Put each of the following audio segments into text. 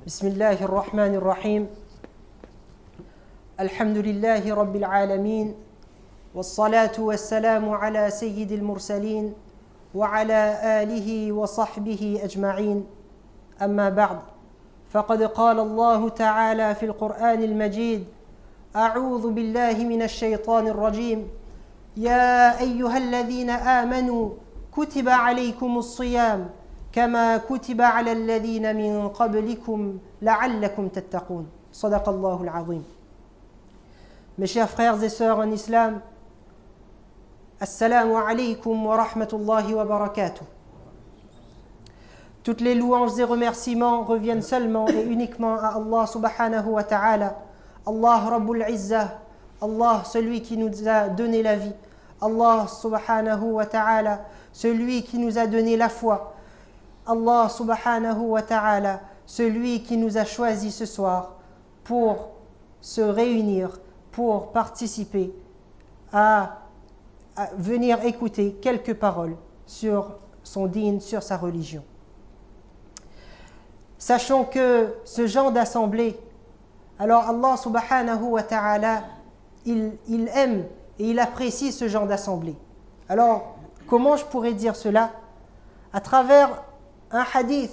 بسم الله الرحمن الرحيم الحمد لله رب العالمين والصلاة والسلام على سيد المرسلين وعلى آله وصحبه أجمعين أما بعد فقد قال الله تعالى في القرآن المجيد أعوذ بالله من الشيطان الرجيم يا أيها الذين آمنوا كتب عليكم الصيام كما كتب على الذين من قبلكم لعلكم تتقون صدق الله العظيم. Mes chers frères et sœurs en islam, Assalamu alaikum wa rahmatullahi wa barakatuh. Toutes les louanges et remerciements reviennent seulement et uniquement à Allah subhanahu wa ta'ala, Allah Rabbul Izzah, Allah celui qui nous a donné la vie, Allah subhanahu wa ta'ala, celui qui nous a donné la foi, Allah subhanahu wa ta'ala, celui qui nous a choisi ce soir pour se réunir, pour participer à venir écouter quelques paroles sur son dîn, sur sa religion. Sachons que ce genre d'assemblée, alors Allah subhanahu wa ta'ala, il aime et il apprécie ce genre d'assemblée. Alors, comment je pourrais dire cela? À travers un hadith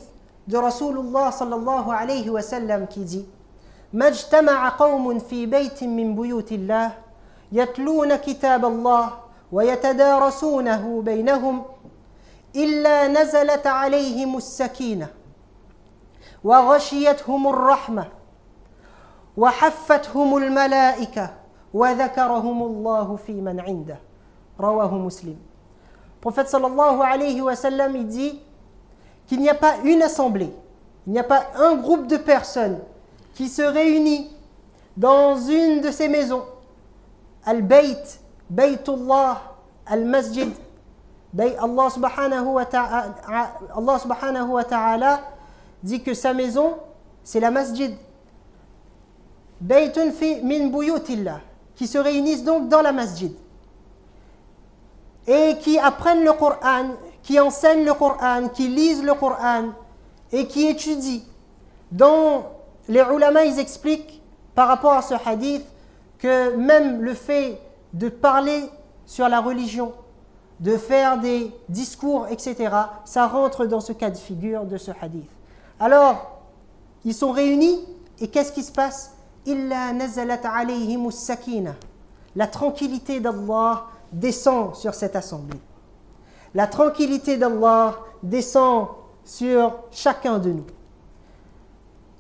de Rasulullah sallallahu alayhi wa sallam qui dit مَجْتَمَعَ قَوْمٌ فِي بَيْتٍ مِّن بُيُوتِ اللَّهِ يَتْلُونَ كِتَابَ اللَّهِ وَيَتَدَارَسُونَهُ بَيْنَهُمْ إِلَّا نَزَلَتْ عَلَيْهِمُ السَّكِينَةُ وَغَشِيَتْهُمُ الرَّحْمَةُ وَحَفَّتْهُمُ الْمَلَائِكَةُ وَذَكَرَهُمُ اللَّهُ فِي مَنْ عِنْدَهُ رواه مسلم. Le prophète sallallahu alayhi wa sallam, il dit qu'il n'y a pas une assemblée, il n'y a pas un groupe de personnes qui se réunit dans une de ces maisons, Al-Bayt, Baytullah, Al-Masjid, Allah subhanahu wa ta'ala dit que sa maison, c'est la Masjid. Baytun fi min buyutillah, qui se réunissent donc dans la Masjid et qui apprennent le Coran, qui enseignent le Coran, qui lisent le Coran et qui étudient. Dont les ulama, ils expliquent par rapport à ce hadith que même le fait de parler sur la religion, de faire des discours, etc., ça rentre dans ce cas de figure de ce hadith. Alors, ils sont réunis et qu'est-ce qui se passe? Illa nazalat alayhimus sakina. La tranquillité d'Allah descend sur cette assemblée. La tranquillité d'Allah descend sur chacun de nous.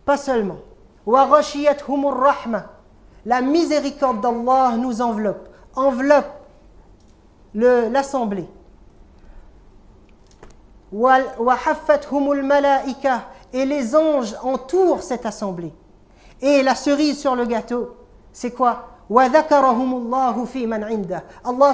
Pas seulement. Wa ghashiyathumur rahma. La miséricorde d'Allah nous enveloppe l'assemblée. Wa haffathumul malaika. Et les anges entourent cette assemblée. Et la cerise sur le gâteau, c'est quoi? Allah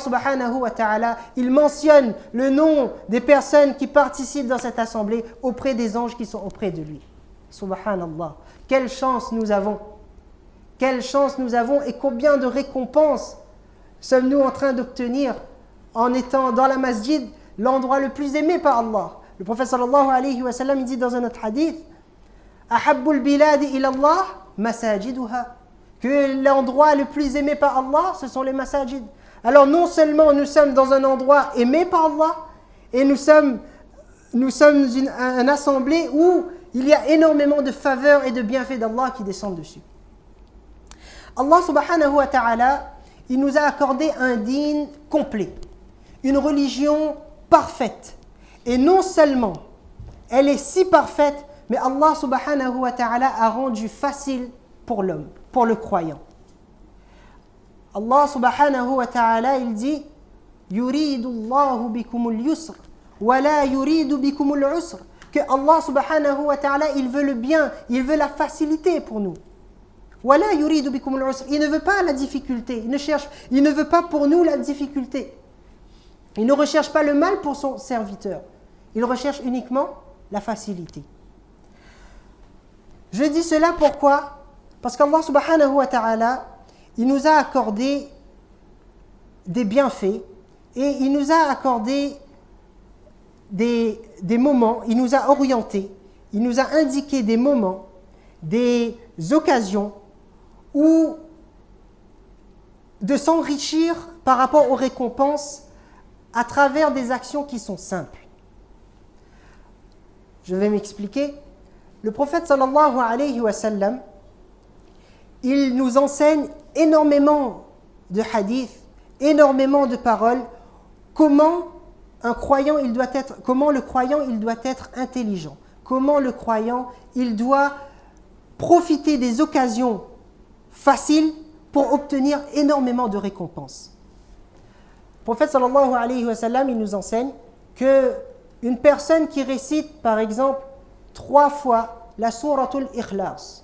subhanahu wa ta'ala, il mentionne le nom des personnes qui participent dans cette assemblée auprès des anges qui sont auprès de lui. Subhanallah. Quelle chance nous avons! Quelle chance nous avons et combien de récompenses sommes-nous en train d'obtenir en étant dans la masjid, l'endroit le plus aimé par Allah. Le prophète sallallahu alayhi wa sallam, il dit dans un autre hadith Ahabbul biladi ila Allah masajiduha, que l'endroit le plus aimé par Allah, ce sont les masajid. Alors non seulement nous sommes dans un endroit aimé par Allah, et nous sommes une assemblée où il y a énormément de faveurs et de bienfaits d'Allah qui descendent dessus. Allah subhanahu wa ta'ala, il nous a accordé un dîn complet, une religion parfaite. Et non seulement elle est si parfaite, mais Allah subhanahu wa ta'ala a rendu facile pour l'homme, pour le croyant. Allah subhanahu wa ta'ala, il dit Yuridu Allahu bikumul yusr wa la yuridu bikumul usr. Que Allah subhanahu wa ta'ala, il veut le bien, il veut la facilité pour nous. Wa la yuridu bikumul usr. Il ne veut pas la difficulté, il ne veut pas pour nous la difficulté. Il ne recherche pas le mal pour son serviteur. Il recherche uniquement la facilité. Je dis cela pourquoi? Parce qu'Allah subhanahu wa ta'ala, il nous a accordé des bienfaits et il nous a accordé des moments, il nous a orientés, il nous a indiqué des moments des occasions ou de s'enrichir par rapport aux récompenses à travers des actions qui sont simples. Je vais m'expliquer. Le prophète sallallahu alayhi wa sallam, il nous enseigne énormément de hadiths, énormément de paroles, comment le croyant il doit être intelligent, comment le croyant il doit profiter des occasions faciles pour obtenir énormément de récompenses. Le prophète sallallahu alayhi wa sallam, il nous enseigne que une personne qui récite par exemple 3 fois la souratul Ikhlas,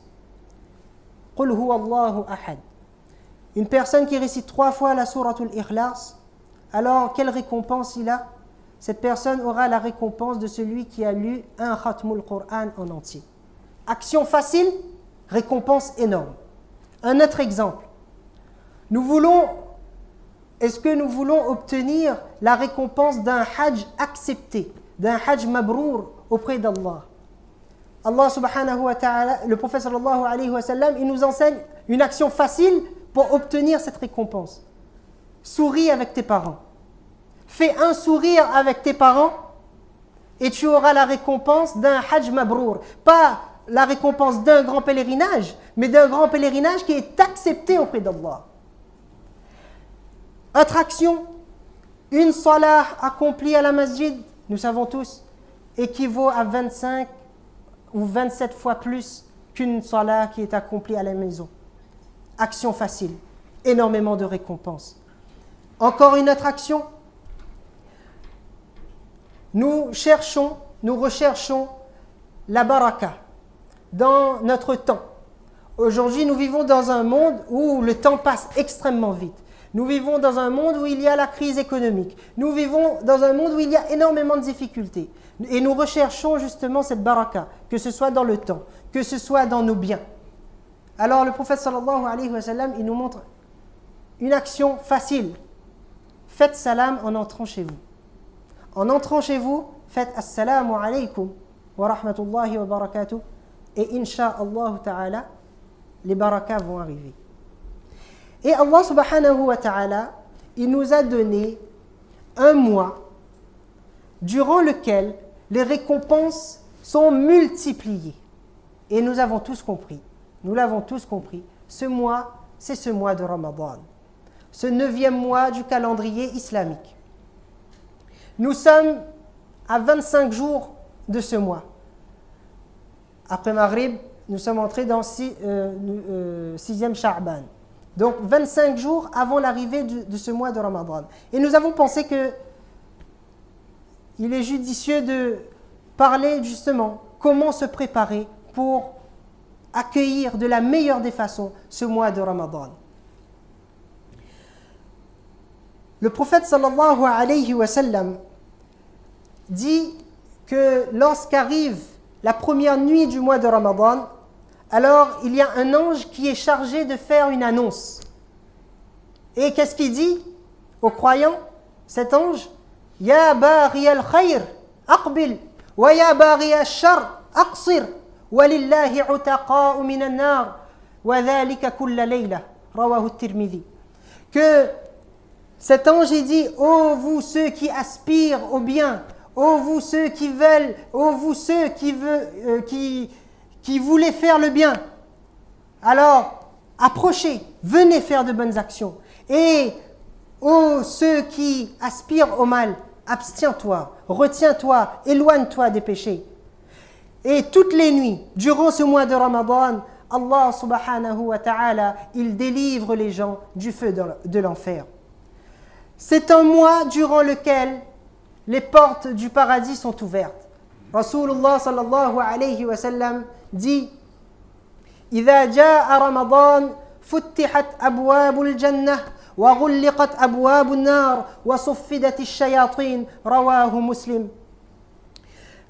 Qul huwa Allahu ahad, une personne qui récite 3 fois la souratul Ikhlas, alors quelle récompense il a? Cette personne aura la récompense de celui qui a lu un khatmul Qur'an en entier. Action facile, récompense énorme. Un autre exemple. Est-ce que nous voulons obtenir la récompense d'un hajj accepté, d'un hajj mabrour auprès d'Allah? Allah subhanahu wa ta'ala, le prophète sallallahu alayhi wa sallam, il nous enseigne une action facile pour obtenir cette récompense. Souris avec tes parents. Fais un sourire avec tes parents et tu auras la récompense d'un hajj mabrour. Pas la récompense d'un grand pèlerinage, mais d'un grand pèlerinage qui est accepté auprès d'Allah. Autre action, une salah accomplie à la masjid, nous savons tous, équivaut à 25 ou 27 fois plus qu'une salah qui est accomplie à la maison. Action facile, énormément de récompenses. Encore une autre action, nous recherchons la baraka dans notre temps. Aujourd'hui, nous vivons dans un monde où le temps passe extrêmement vite. Nous vivons dans un monde où il y a la crise économique. Nous vivons dans un monde où il y a énormément de difficultés. Et nous recherchons justement cette baraka, que ce soit dans le temps, que ce soit dans nos biens. Alors le prophète sallallahu alayhi wa sallam, il nous montre une action facile. Faites salam en entrant chez vous. En entrant chez vous, faites assalamu alaykum wa rahmatullahi wa barakatuh. Et insha'Allah ta'ala, les barakas vont arriver. Et Allah subhanahu wa ta'ala, il nous a donné un mois durant lequel les récompenses sont multipliées. Et nous l'avons tous compris, ce mois, c'est ce mois de Ramadan, ce 9e mois du calendrier islamique. Nous sommes à 25 jours de ce mois. Après Maghrib, nous sommes entrés dans 6e Sha'ban. Donc 25 jours avant l'arrivée de ce mois de Ramadan. Et nous avons pensé que il est judicieux de parler justement comment se préparer pour accueillir de la meilleure des façons ce mois de Ramadan. Le prophète sallallahu alayhi wa sallam dit que lorsqu'arrive la première nuit du mois de Ramadan, alors il y a un ange qui est chargé de faire une annonce. Et qu'est-ce qu'il dit aux croyants, cet ange? Ya baghi al-khayr, aqbil, wa ya baghi al-shar, aqsir, wa lillahi utaqa'u min an-nar, wa dhalika kulla layla, rawahu at-Tirmidhi. Que cet ange il dit, ô vous ceux qui aspirent au bien, ô vous ceux qui veulent, ô vous ceux qui voulaient faire le bien, alors approchez, venez faire de bonnes actions. Et ô ceux qui aspirent au mal, abstiens-toi, retiens-toi, éloigne-toi des péchés. Et toutes les nuits, durant ce mois de Ramadan, Allah subhanahu wa ta'ala, il délivre les gens du feu de l'enfer. C'est un mois durant lequel les portes du paradis sont ouvertes. Rasulullah sallallahu alayhi wa sallam dit إذا جاء رمضان فتحت أبواب الجنة وغلقت أبواب النار وصفدت الشياطين رواه مسلم.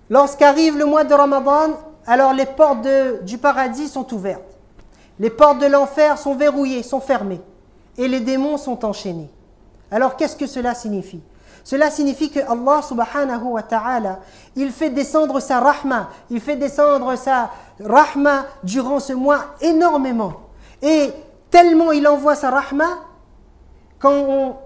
Lorsqu'arrive le mois de Ramadan, alors les portes du paradis sont ouvertes. Les portes de l'enfer sont verrouillées, sont fermées. Et les démons sont enchaînés. Alors qu'est-ce que cela signifie? Cela signifie que Allah subhanahu wa ta'ala, il fait descendre sa rahma, il fait descendre sa rahma durant ce mois énormément. Et tellement il envoie sa rahma, quand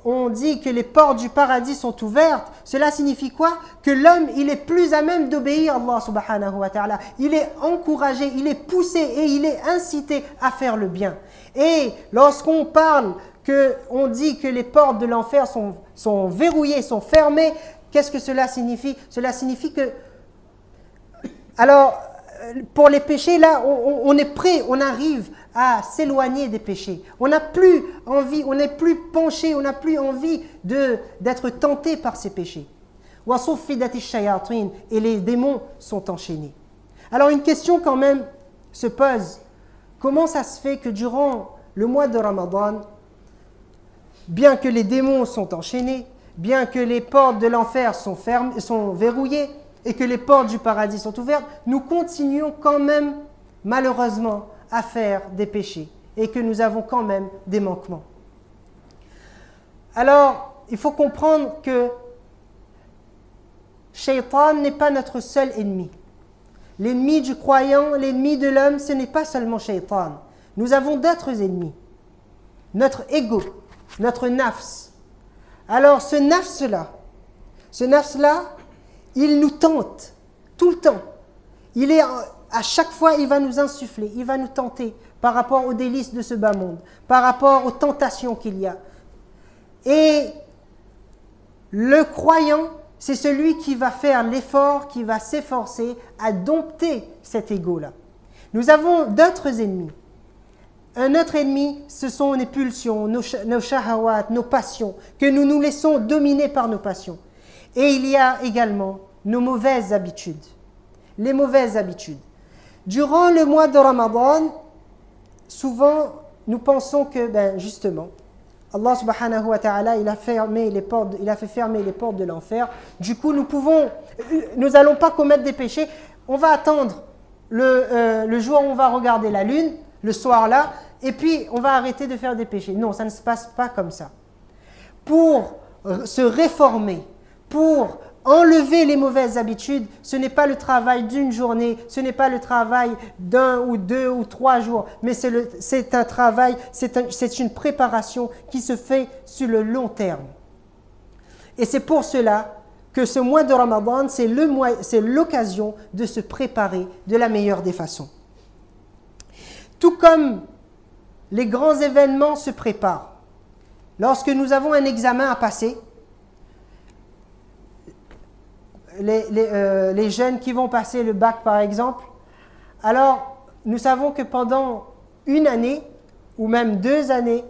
on dit que les portes du paradis sont ouvertes, cela signifie quoi? Que l'homme, il est plus à même d'obéir à Allah subhanahu wa ta'ala. Il est encouragé, il est poussé et il est incité à faire le bien. Et lorsqu'on parle, on dit que les portes de l'enfer sont verrouillées, sont fermées, qu'est-ce que cela signifie? Cela signifie que... Alors, pour les péchés, là, on est prêt, on arrive à s'éloigner des péchés. On n'a plus envie, on n'est plus penché, on n'a plus envie d'être tenté par ces péchés. Et les démons sont enchaînés. Alors une question quand même se pose. Comment ça se fait que durant le mois de Ramadan, bien que les démons sont enchaînés, bien que les portes de l'enfer sont verrouillées, et que les portes du paradis sont ouvertes, nous continuons quand même, malheureusement, à faire des péchés et que nous avons quand même des manquements. Alors, il faut comprendre que Shaitan n'est pas notre seul ennemi. L'ennemi du croyant, l'ennemi de l'homme, ce n'est pas seulement Shaitan. Nous avons d'autres ennemis. Notre ego, notre nafs. Alors, ce nafs-là, il nous tente tout le temps. À chaque fois, il va nous insuffler, il va nous tenter par rapport aux délices de ce bas monde, par rapport aux tentations qu'il y a. Et le croyant, c'est celui qui va faire l'effort, qui va s'efforcer à dompter cet ego-là. Nous avons d'autres ennemis. Un autre ennemi, ce sont les pulsions, nos shahawat, nos passions, que nous nous laissons dominer par nos passions. Et il y a également nos mauvaises habitudes. Les mauvaises habitudes. Durant le mois de Ramadan, souvent, nous pensons que, justement, Allah subhanahu wa ta'ala, il a fait fermer les portes de l'enfer. Du coup, nous n'allons pas commettre des péchés. On va attendre le jour où on va regarder la lune, le soir là, et puis on va arrêter de faire des péchés. Non, ça ne se passe pas comme ça. Pour se réformer, pour enlever les mauvaises habitudes, ce n'est pas le travail d'une journée, ce n'est pas le travail d'un ou deux ou 3 jours, mais c'est un travail, c'est une préparation qui se fait sur le long terme. Et c'est pour cela que ce mois de Ramadan, c'est l'occasion de se préparer de la meilleure des façons. Tout comme les grands événements se préparent. Lorsque nous avons un examen à passer, les jeunes qui vont passer le bac par exemple, alors nous savons que pendant 1 année ou même 2 années,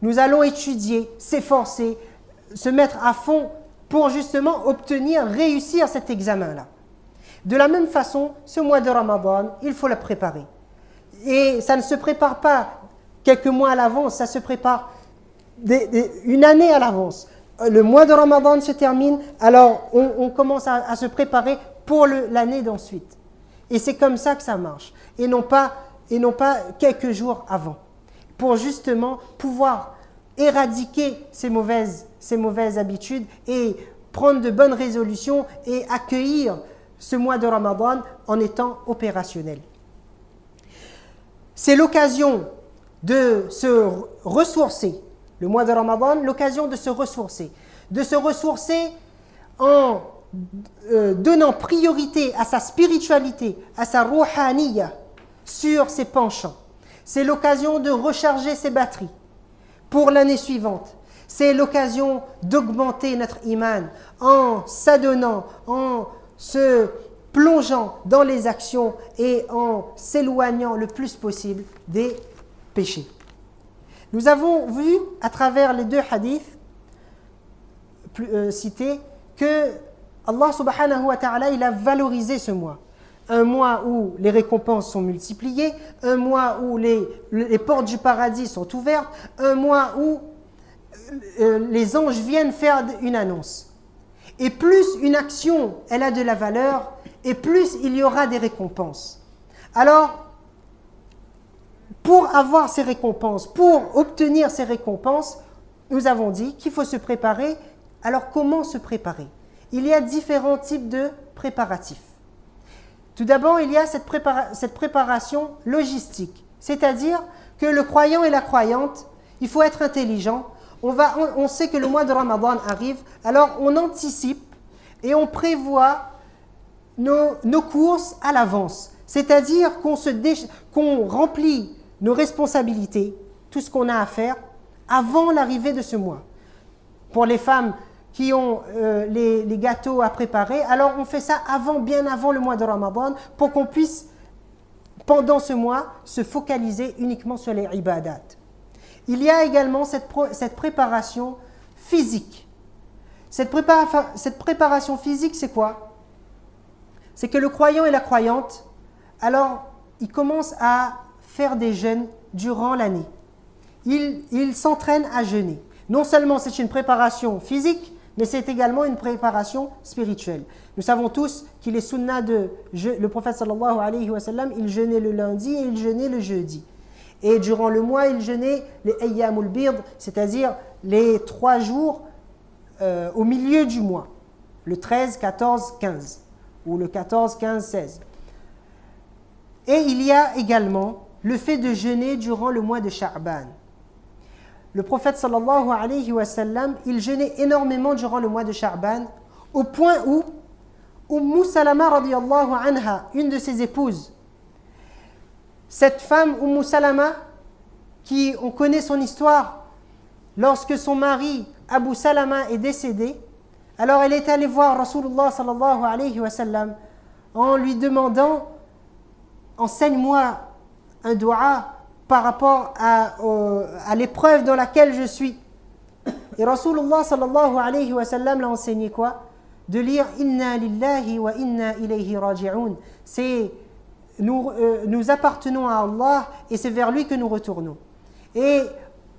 nous allons étudier, s'efforcer, se mettre à fond pour justement réussir cet examen-là. De la même façon, ce mois de Ramadan, il faut le préparer. Et ça ne se prépare pas quelques mois à l'avance, ça se prépare 1 année à l'avance. Le mois de Ramadan se termine, alors on commence à se préparer pour l'année d'ensuite. Et c'est comme ça que ça marche. Et non pas quelques jours avant. Pour justement pouvoir éradiquer ces mauvaises habitudes et prendre de bonnes résolutions et accueillir ce mois de Ramadan en étant opérationnel. C'est l'occasion de se ressourcer. Le mois de Ramadan, l'occasion de se ressourcer en donnant priorité à sa spiritualité, à sa ruhaniya sur ses penchants. C'est l'occasion de recharger ses batteries pour l'année suivante. C'est l'occasion d'augmenter notre iman en s'adonnant, en se plongeant dans les actions et en s'éloignant le plus possible des péchés. Nous avons vu à travers les 2 hadiths cités que Allah subhanahu wa ta'ala, il a valorisé ce mois. Un mois où les récompenses sont multipliées, un mois où les portes du paradis sont ouvertes, un mois où les anges viennent faire une annonce. Et plus une action, elle a de la valeur, et plus il y aura des récompenses. Alors, pour avoir ces récompenses, pour obtenir ces récompenses, nous avons dit qu'il faut se préparer Alors comment se préparer? Il y a différents types de préparatifs. Tout d'abord, il y a cette préparation logistique, c'est-à-dire que le croyant et la croyante, il faut être intelligent. On sait que le mois de Ramadan arrive, alors on anticipe et on prévoit nos courses à l'avance. C'est-à-dire qu'on remplit nos responsabilités, tout ce qu'on a à faire, avant l'arrivée de ce mois. Pour les femmes qui ont les gâteaux à préparer, alors on fait ça bien avant le mois de Ramadan, pour qu'on puisse, pendant ce mois, se focaliser uniquement sur les ibadat. Il y a également cette préparation physique. Cette préparation physique, c'est quoi? C'est que le croyant et la croyante, alors, ils commencent à faire des jeûnes durant l'année. Ils s'entraînent à jeûner. Non seulement c'est une préparation physique, mais c'est également une préparation spirituelle. Nous savons tous qu'il est sunna le prophète sallallahu alayhi wa sallam, il jeûnait le lundi et il jeûnait le jeudi. Et durant le mois, il jeûnait les ayyamul bird, c'est-à-dire les 3 jours au milieu du mois. Le 13, 14, 15. Ou le 14, 15, 16. Et il y a également le fait de jeûner durant le mois de Sha'ban. Le prophète sallallahu alayhi wa sallam, il jeûnait énormément durant le mois de Sha'ban, au point où Salama radiyallahu anha, une de ses épouses, cette femme Salama, on connaît son histoire, lorsque son mari Abu Salama est décédé, alors elle est allée voir Rasulullah sallallahu alayhi wa sallam en lui demandant: enseigne-moi un dua par rapport à l'épreuve dans laquelle je suis. Et Rasulullah sallallahu alayhi wa sallam l'a enseigné quoi? De lire Inna lillahi wa inna ilayhi raji'un. C'est nous appartenons à Allah et c'est vers lui que nous retournons. Et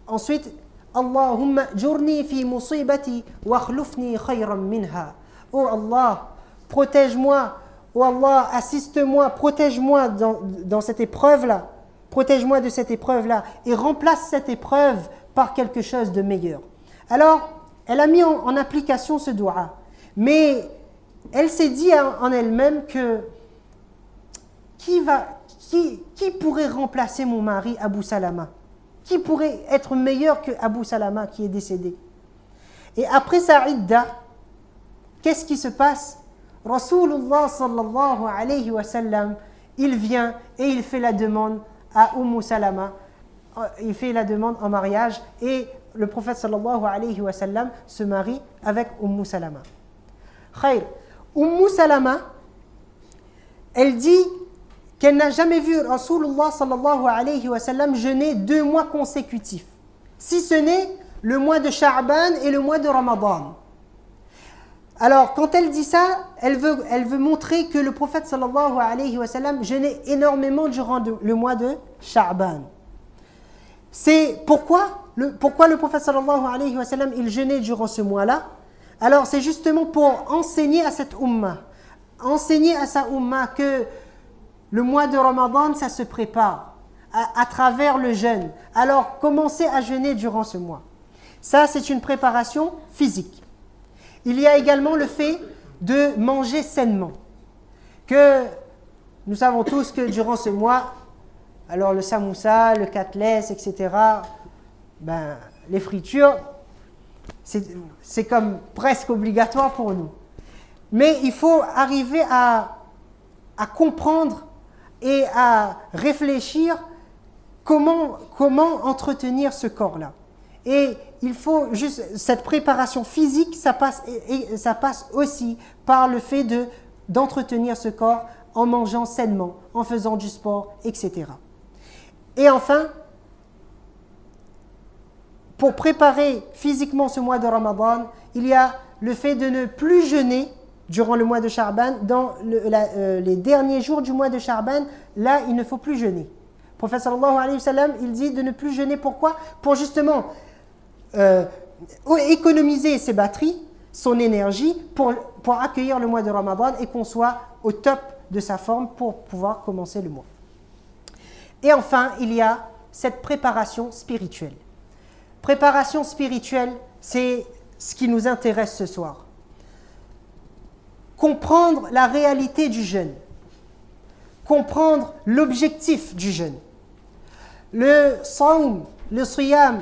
ensuite, Allahumma jurni fi musibati wa akhlufni khayran minha. Oh Allah, protège-moi. Oh Allah, assiste-moi, protège-moi dans cette épreuve-là. Protège-moi de cette épreuve-là et remplace cette épreuve par quelque chose de meilleur. Alors, elle a mis en application ce dua. Mais elle s'est dit en elle-même que qui pourrait remplacer mon mari Abu Salama? Qui pourrait être meilleur que Abu Salama qui est décédé? Et après sa idda, qu'est-ce qui se passe? Rasulullah sallallahu alayhi wa sallam, il vient et il fait la demande à Salama, il fait la demande en mariage et le prophète sallallahu alayhi wa sallam se marie avec Salama. Khayr. Salama, elle dit qu'elle n'a jamais vu Rasulullah sallallahu alayhi wa sallam jeûner 2 mois consécutifs, si ce n'est le mois de Sha'ban et le mois de Ramadan. Alors, quand elle dit ça, elle veut montrer que le prophète sallallahu alayhi wa sallam jeûnait énormément durant le mois de Sha'ban. C'est pourquoi le prophète sallallahu alayhi wa sallam il jeûnait durant ce mois-là. Alors, c'est justement pour enseigner à cette umma, enseigner à sa umma que le mois de Ramadan, ça se prépare à travers le jeûne. Alors, commencez à jeûner durant ce mois. Ça, c'est une préparation physique. Il y a également le fait de manger sainement. Que nous savons tous que durant ce mois, alors le samoussa, le katlès, etc., les fritures, c'est comme presque obligatoire pour nous. Mais il faut arriver à comprendre et à réfléchir comment entretenir ce corps-là. Et il faut juste, cette préparation physique, ça passe aussi par le fait d'entretenir ce corps en mangeant sainement, en faisant du sport, etc. Et enfin, pour préparer physiquement ce mois de Ramadan, il y a le fait de ne plus jeûner durant le mois de Sha'ban. Dans les derniers jours du mois de Sha'ban, là, il ne faut plus jeûner. Le prophète sallallahu alayhi wa sallam, il dit de ne plus jeûner. Pourquoi? Pour justement économiser ses batteries, son énergie, pour accueillir le mois de Ramadan et qu'on soit au top de sa forme pour pouvoir commencer le mois. Et enfin, il y a cette préparation spirituelle. Préparation spirituelle, c'est ce qui nous intéresse ce soir. Comprendre la réalité du jeûne. Comprendre l'objectif du jeûne. Le sawm, le siyam,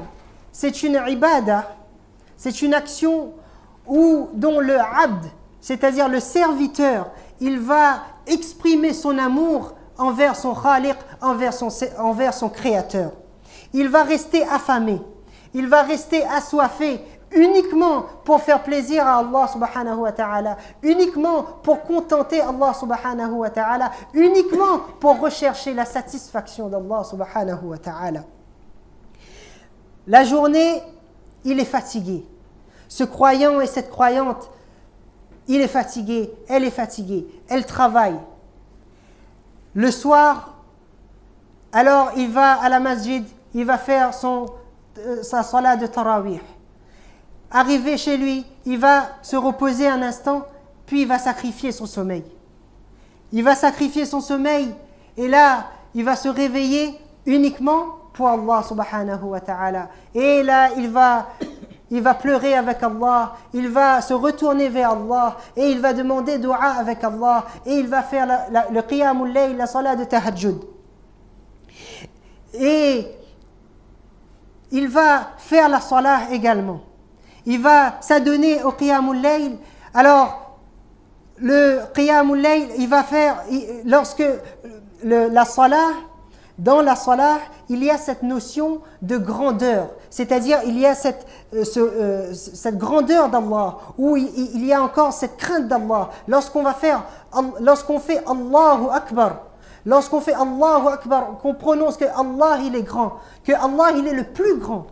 c'est une ibada, c'est une action dont le abd, c'est-à-dire le serviteur, il va exprimer son amour envers son khaliq, envers son créateur. Il va rester affamé, il va rester assoiffé uniquement pour faire plaisir à Allah subhanahu wa ta'ala, uniquement pour contenter Allah subhanahu wa ta'ala, uniquement pour rechercher la satisfaction d'Allah subhanahu wa ta'ala. La journée, il est fatigué. Ce croyant et cette croyante, il est fatigué, elle est fatiguée, elle travaille. Le soir, alors il va à la masjid, il va faire sa salat de tarawih. Arrivé chez lui, il va se reposer un instant, puis il va sacrifier son sommeil. Il va sacrifier son sommeil, et là, il va se réveiller uniquement pour Allah subhanahu wa ta'ala. Et là, il va pleurer avec Allah, il va se retourner vers Allah, et il va demander dua avec Allah, et il va faire le qiyamul layl, la salat de tahajjud. Et il va faire la salat également. Il va s'adonner au qiyamul layl. Alors, le qiyamul layl, il va faire, lorsque la salat, dans la salat, il y a cette notion de grandeur. C'est-à-dire, il y a cette grandeur d'Allah, où il y a encore cette crainte d'Allah. Lorsqu'on fait Allahu Akbar, qu'on prononce que Allah il est grand, que Allah il est le plus grand,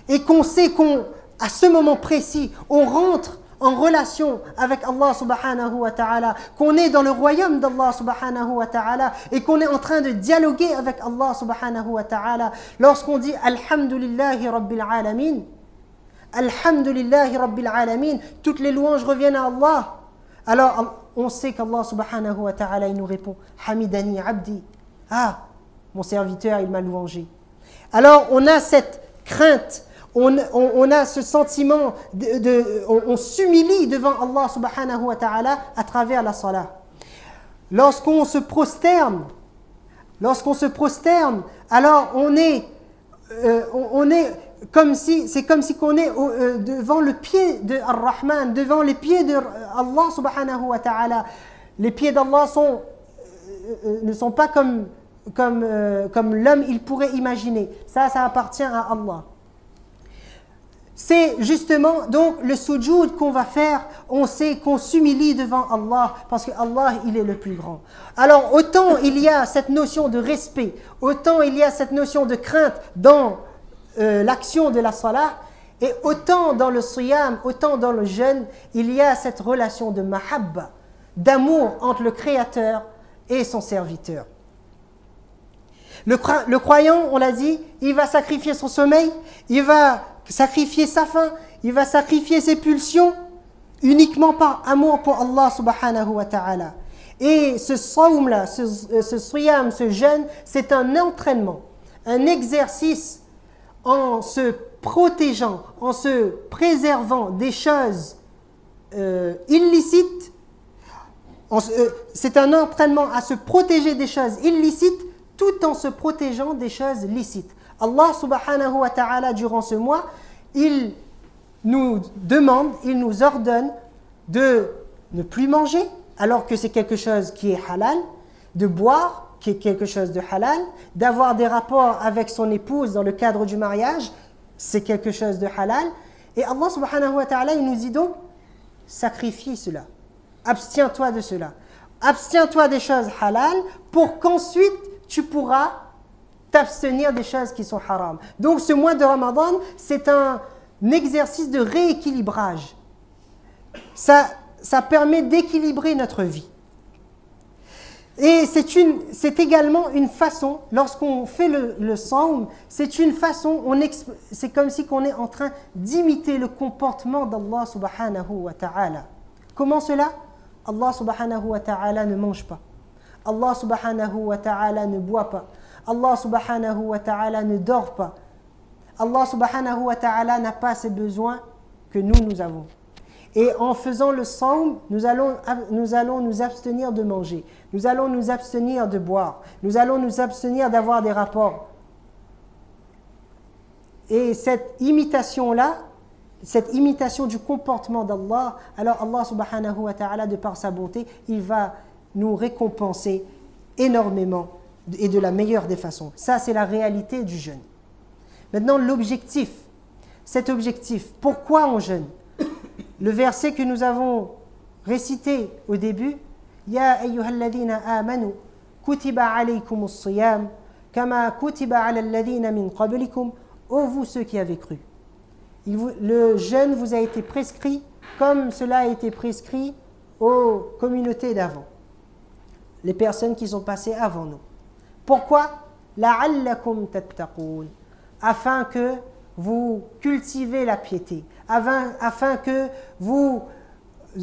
et qu'on sait qu'à ce moment précis, on rentre en relation avec Allah subhanahu wa ta'ala, qu'on est dans le royaume d'Allah subhanahu wa ta'ala et qu'on est en train de dialoguer avec Allah subhanahu wa ta'ala. Lorsqu'on dit Alhamdulillahi Rabbil Alamin, Alhamdulillahi Rabbil Alamin, toutes les louanges reviennent à Allah. Alors on sait qu'Allah subhanahu wa ta'ala il nous répond Hamidani Abdi, ah, mon serviteur il m'a louangé. Alors on a cette crainte, on a ce sentiment, on s'humilie devant Allah subhanahu wa ta'ala à travers la salat. Lorsqu'on se prosterne, alors on est comme si qu'on est devant le pied de Ar-Rahman, devant les pieds de Allah subhanahu wa ta'ala. Les pieds d'Allah ne sont pas comme l'homme il pourrait imaginer. Ça appartient à Allah. C'est justement donc le sujoud qu'on va faire, on sait qu'on s'humilie devant Allah parce que Allah il est le plus grand. Alors autant il y a cette notion de respect, autant il y a cette notion de crainte dans l'action de la salat, et autant dans le siyam, autant dans le jeûne, il y a cette relation de mahabba, d'amour entre le Créateur et son serviteur. Le croyant, on l'a dit, il va sacrifier son sommeil, il va sacrifier sa faim, il va sacrifier ses pulsions uniquement par amour pour Allah subhanahu wa ta'ala. Et ce sawm là, ce siyam, ce jeûne, c'est un entraînement, un exercice en se protégeant, en se préservant des choses illicites. C'est un entraînement à se protéger des choses illicites tout en se protégeant des choses licites. Allah subhanahu wa ta'ala, durant ce mois, il nous demande, il nous ordonne de ne plus manger, alors que c'est quelque chose qui est halal, de boire, qui est quelque chose de halal, d'avoir des rapports avec son épouse dans le cadre du mariage, c'est quelque chose de halal. Et Allah subhanahu wa ta'ala, il nous dit donc, sacrifie cela, abstiens-toi de cela, abstiens-toi des choses halal pour qu'ensuite tu pourras t'abstenir des choses qui sont haram. Donc ce mois de Ramadan, c'est un exercice de rééquilibrage. Ça permet d'équilibrer notre vie. Et c'est également une façon, lorsqu'on fait le sawm, c'est une façon, c'est comme si on est en train d'imiter le comportement d'Allah subhanahu wa ta'ala. Comment cela? Allah subhanahu wa ta'ala ne mange pas. Allah subhanahu wa ta'ala ne boit pas. Allah subhanahu wa ta'ala ne dort pas. Allah subhanahu wa ta'ala n'a pas ses besoins que nous avons. Et en faisant le sawm, nous allons nous abstenir de manger. Nous allons nous abstenir de boire. Nous allons nous abstenir d'avoir des rapports. Et cette imitation-là, cette imitation du comportement d'Allah, alors Allah subhanahu wa ta'ala, de par sa bonté, il va nous récompenser énormément et de la meilleure des façons. Ça, c'est la réalité du jeûne. Maintenant, l'objectif, cet objectif, pourquoi on jeûne? Le verset que nous avons récité au début, Ya ayyuhalladhina amanu, kutiba alaykumus siyam, kama kutiba ala alladhina min qablikum, ô vous ceux qui avez cru. Le jeûne vous a été prescrit comme cela a été prescrit aux communautés d'avant, les personnes qui sont passées avant nous. Pourquoi? La'allakum tattaqoun, afin que vous cultivez la piété, afin que vous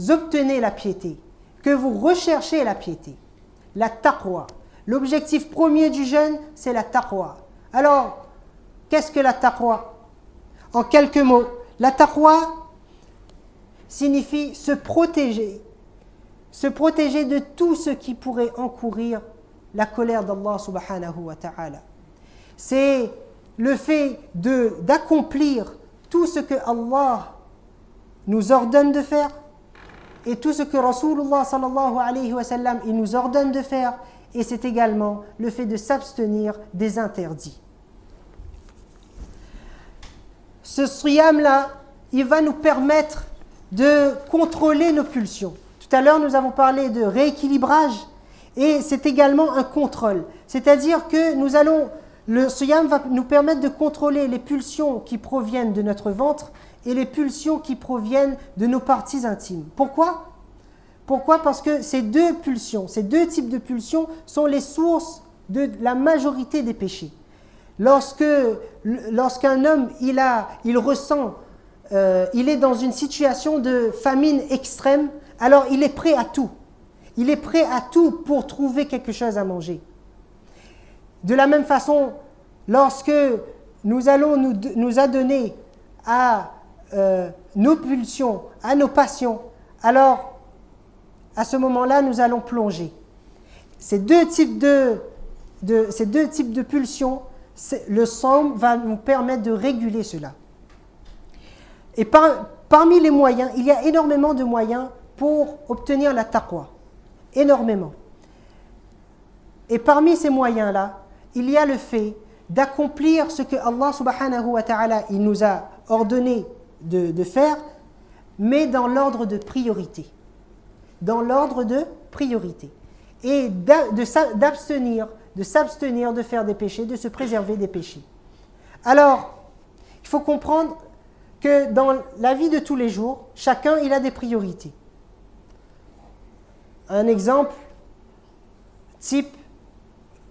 obtenez la piété, que vous recherchez la piété, la taqwa. L'objectif premier du jeûne, c'est la taqwa. Alors, qu'est-ce que la taqwa? En quelques mots, la taqwa signifie se protéger de tout ce qui pourrait encourir la colère d'Allah subhanahu wa ta'ala. C'est le fait d'accomplir tout ce que Allah nous ordonne de faire et tout ce que Rasulullah sallallahu alayhi wa sallam il nous ordonne de faire, et c'est également le fait de s'abstenir des interdits. Ce siyam-là, il va nous permettre de contrôler nos pulsions. Tout à l'heure, nous avons parlé de rééquilibrage, et c'est également un contrôle. C'est-à-dire que le siyam va nous permettre de contrôler les pulsions qui proviennent de notre ventre et les pulsions qui proviennent de nos parties intimes. Pourquoi? Parce que ces deux pulsions, ces deux types de pulsions sont les sources de la majorité des péchés. Lorsqu'un homme il est dans une situation de famine extrême, alors il est prêt à tout. Il est prêt à tout pour trouver quelque chose à manger. De la même façon, lorsque nous allons nous adonner à nos pulsions, à nos passions, alors à ce moment-là, nous allons plonger. Ces deux types de pulsions, le sawm va nous permettre de réguler cela. Et parmi les moyens, il y a énormément de moyens pour obtenir la taqwa. Énormément. Et parmi ces moyens-là, il y a le fait d'accomplir ce que Allah subhanahu wa ta'ala il nous a ordonné de faire, mais dans l'ordre de priorité. Dans l'ordre de priorité. Et de s'abstenir de faire des péchés, de se préserver des péchés. Alors, il faut comprendre que dans la vie de tous les jours, chacun il a des priorités. Un exemple type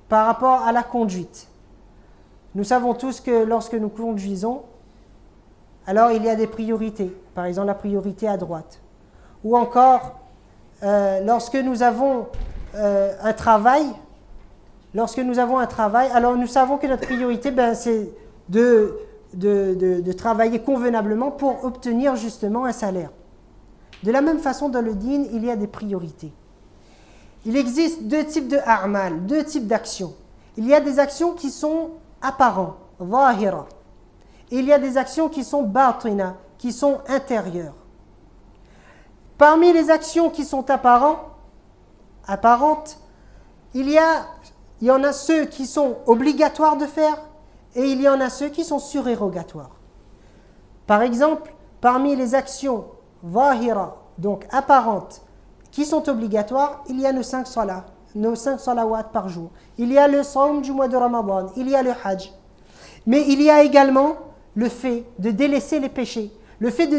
par rapport à la conduite. Nous savons tous que lorsque nous conduisons, alors il y a des priorités. Par exemple, la priorité à droite. Ou encore, lorsque nous avons un travail, alors nous savons que notre priorité, c'est de travailler convenablement pour obtenir justement un salaire. De la même façon, dans le dîn, il y a des priorités. Il existe deux types de a'mal, deux types d'actions. Il y a des actions qui sont apparentes, zahira. Et il y a des actions qui sont batina, qui sont intérieures. Parmi les actions qui sont apparentes, il y en a ceux qui sont obligatoires de faire et il y en a ceux qui sont surérogatoires. Par exemple, parmi les actions zahira, donc apparentes, qui sont obligatoires, il y a nos 5 salawats par jour. Il y a le sawm du mois de Ramadan, il y a le hajj. Mais il y a également le fait de délaisser les péchés. Le fait de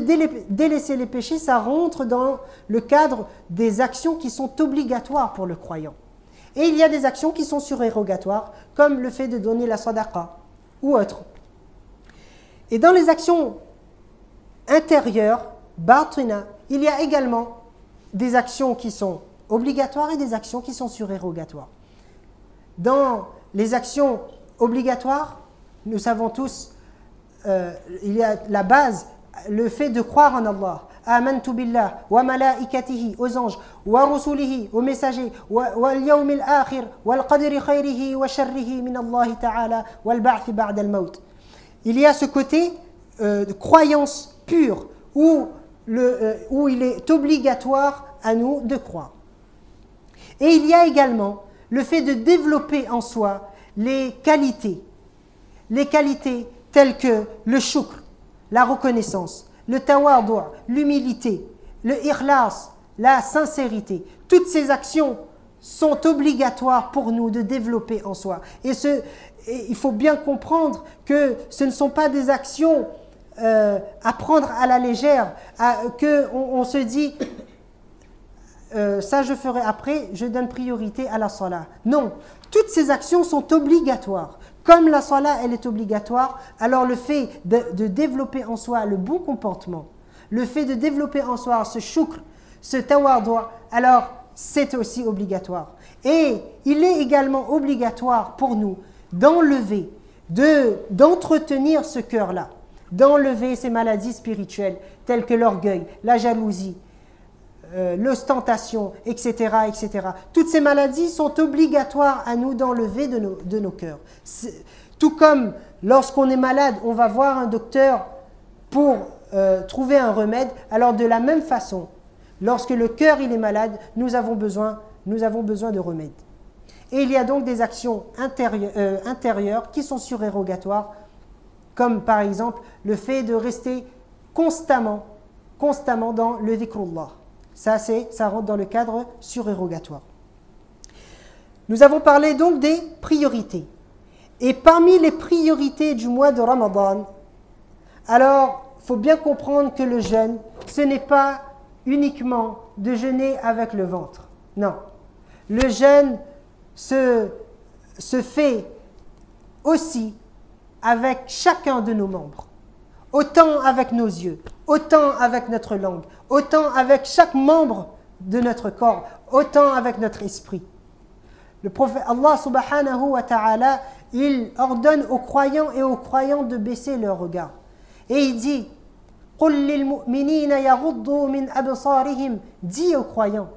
délaisser les péchés, ça rentre dans le cadre des actions qui sont obligatoires pour le croyant. Et il y a des actions qui sont surérogatoires, comme le fait de donner la sadaqa ou autre. Et dans les actions intérieures, batina, il y a également des actions qui sont obligatoires et des actions qui sont surérogatoires. Dans les actions obligatoires, nous savons tous, il y a la base le fait de croire en Allah, amantu billah wa malaikatihi, aux anges, wa rusulihi, aux messagers, wal yawmil akhir, wal qadri khayrihi wa sharrihi min Allah ta'ala, wal ba'thi ba'da al-maut. Il y a ce côté de croyance pure où il est obligatoire à nous de croire. Et il y a également le fait de développer en soi les qualités telles que le shukr, la reconnaissance, le tawadu', l'humilité, le ikhlas, la sincérité. Toutes ces actions sont obligatoires pour nous de développer en soi. Et il faut bien comprendre que ce ne sont pas des actions à prendre à la légère, qu'on se dit ça je ferai après, je donne priorité à la salat. Non, toutes ces actions sont obligatoires. Comme la salat, elle est obligatoire, alors le fait de développer en soi le bon comportement, le fait de développer en soi ce shukr, ce tawadu', alors c'est aussi obligatoire. Et il est également obligatoire pour nous d'enlever, d'entretenir ce cœur-là, d'enlever ces maladies spirituelles telles que l'orgueil, la jalousie, l'ostentation, etc., etc. Toutes ces maladies sont obligatoires à nous d'enlever de nos cœurs. Tout comme lorsqu'on est malade, on va voir un docteur pour trouver un remède, alors de la même façon, lorsque le cœur il est malade, nous avons besoin de remède. Et il y a donc des actions intérieures qui sont surérogatoires, comme par exemple le fait de rester constamment dans le dhikrullah. Ça rentre dans le cadre surérogatoire. Nous avons parlé donc des priorités. Et parmi les priorités du mois de Ramadan, alors il faut bien comprendre que le jeûne, ce n'est pas uniquement de jeûner avec le ventre. Non. Le jeûne se fait aussi avec chacun de nos membres. Autant avec nos yeux, autant avec notre langue, autant avec chaque membre de notre corps, autant avec notre esprit. Le prophète Allah subhanahu wa ta'ala, il ordonne aux croyants et aux croyantes de baisser leur regard. Et il dit, قُلْ لِلْمُؤْمِنِينَ يَغُضُّوا مِنْ أَبْصَارِهِمْ, dis aux croyants,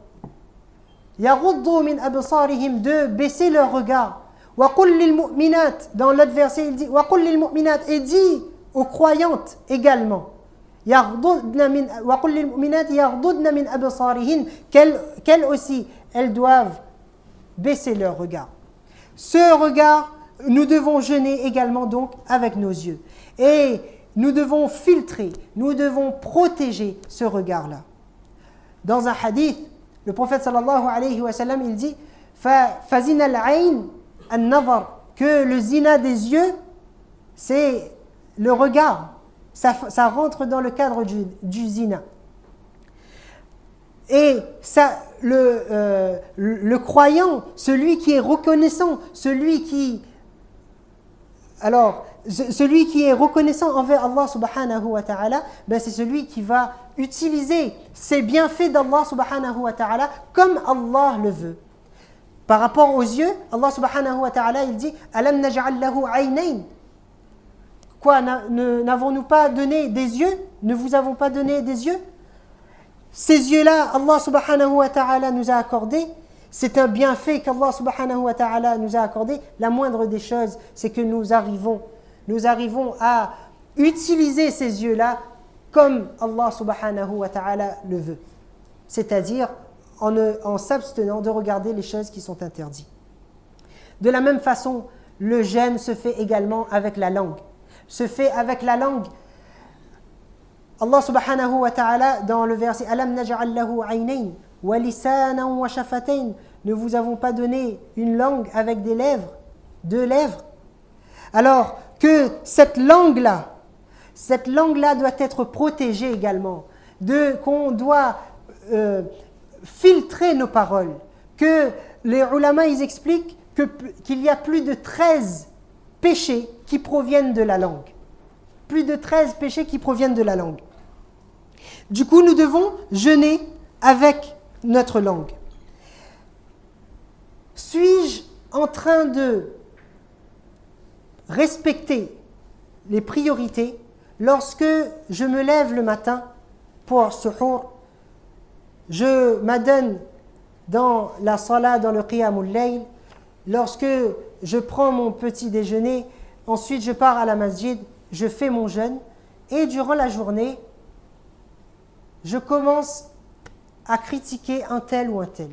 يَغُضُّوا مِنْ أَبْصَارِهِمْ, de baisser leur regard. وَقُلْ لِلْمُؤْمِنَاتِ, dans l'autre verset il dit, وَقُلْ لِلْمُؤْمِنَاتِ, et dis aux croyantes également, qu'elles aussi, elles doivent baisser leur regard. Ce regard, nous devons jeûner également donc avec nos yeux. Et nous devons filtrer, nous devons protéger ce regard-là. Dans un hadith, le prophète sallallahu alayhi wa sallam, il dit فَزِنَ الْعَيْنِ النَّظَرِ, que le zina des yeux, c'est le regard, ça rentre dans le cadre du zina. Et ça, le croyant, celui qui est reconnaissant, celui qui est reconnaissant envers Allah subhanahu wa ta'ala, ben c'est celui qui va utiliser ces bienfaits d'Allah subhanahu wa ta'ala comme Allah le veut. Par rapport aux yeux, Allah subhanahu wa ta'ala, il dit « Alam naj'al lahu aynayn » Quoi, n'avons-nous pas donné des yeux? Ne vous avons pas donné des yeux? Ces yeux-là, Allah subhanahu wa ta'ala nous a accordé. C'est un bienfait qu'Allah subhanahu wa ta'ala nous a accordé. La moindre des choses, c'est que nous arrivons à utiliser ces yeux-là comme Allah subhanahu wa ta'ala le veut. C'est-à-dire en s'abstenant de regarder les choses qui sont interdites. De la même façon, le jeûne se fait également avec la langue. Allah subhanahu wa ta'ala, dans le verset Alam naj'al lahu aynayn wa lisanan wa shafatayn, ne vous avons pas donné une langue avec des lèvres, 2 lèvres. Alors que cette langue-là doit être protégée également, qu'on doit filtrer nos paroles, que les ulama ils expliquent qu'il y a plus de 13 péchés qui proviennent de la langue. Plus de 13 péchés qui proviennent de la langue. Du coup, nous devons jeûner avec notre langue. Suis-je en train de respecter les priorités lorsque je me lève le matin pour suhour, je m'adonne dans la salat, dans le qiyamul layl. Lorsque je prends mon petit déjeuner, ensuite je pars à la masjid, je fais mon jeûne et durant la journée, je commence à critiquer un tel ou un tel,